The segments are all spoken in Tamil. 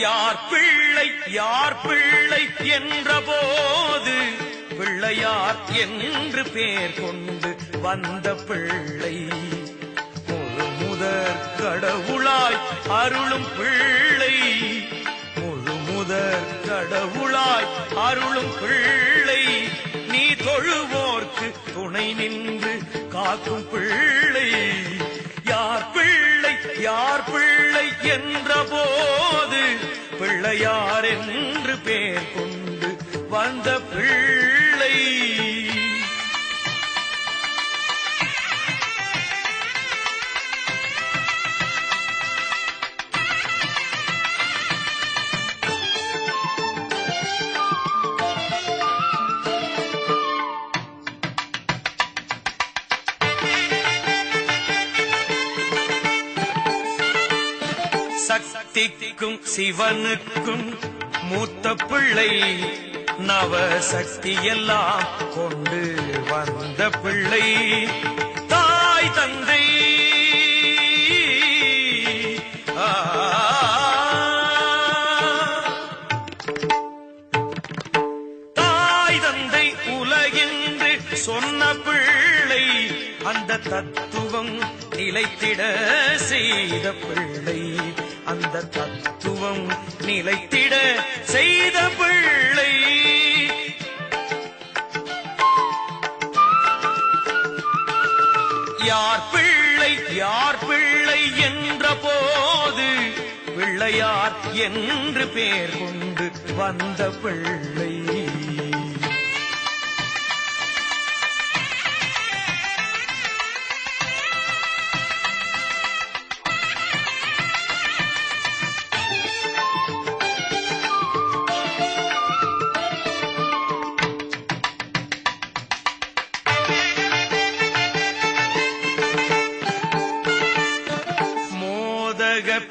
யார் பிள்ளை என்ற போது பிள்ளையார் என்று பேர் கொண்டு வந்த பிள்ளை முழு முதற் கடவுளாய் அருளும் பிள்ளை முழு முதற் கடவுளாய் அருளும் பிள்ளை நீ தொழுவோர்க்கு துணை நின்று காக்கும் பிள்ளை யார் பிள்ளை என்ற போது பிள்ளையார் என்று பேர் கொண்டு வந்த பிள்ளை சக்திக்கும் சிவனுக்கும் மூத்த பிள்ளை நவசக்தி எல்லாம் கொண்டு வந்த பிள்ளை தாய் தந்தை தாய் தந்தை உலகென்று சொன்ன பிள்ளை அந்த தத்துவம் நிலைத்திட செய்த பிள்ளை அந்த தத்துவம் நிலைத்திட செய்த பிள்ளை யார் பிள்ளை என்ற போது பிள்ளையார் என்று பேர் கொண்டு வந்த பிள்ளை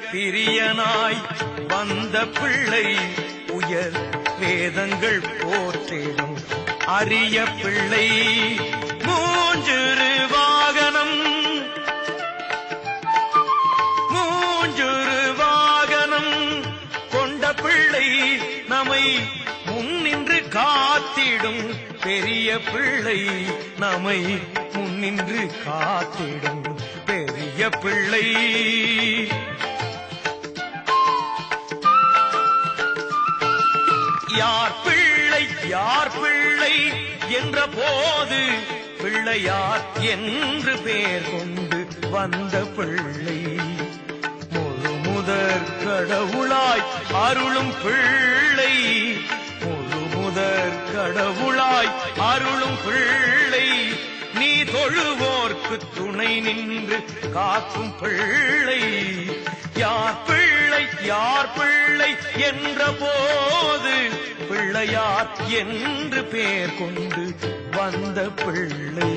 பிரியனாய் வந்த பிள்ளை உயர் வேதங்கள் போற்றிடும் அரிய பிள்ளை மூஞ்சுரு வாகனம் கொண்ட பிள்ளை நம்மை முன்னின்று காத்திடும் பெரிய பிள்ளை நம்மை முன்னின்று காத்திடும் பெரிய பிள்ளை யார் பிள்ளை என்ற போது பிள்ளையார் என்று பேர் கொண்டு வந்த பிள்ளை முழு முதற் கடவுளாய் அருளும் பிள்ளை முழு முதற் கடவுளாய் அருளும் பிள்ளை நீ தொழுவோர்க்கு துணை நின்று காக்கும் பிள்ளை யார் பிள்ளை என்ற போது பிள்ளையார் என்று பேர் கொண்டு வந்த பிள்ளை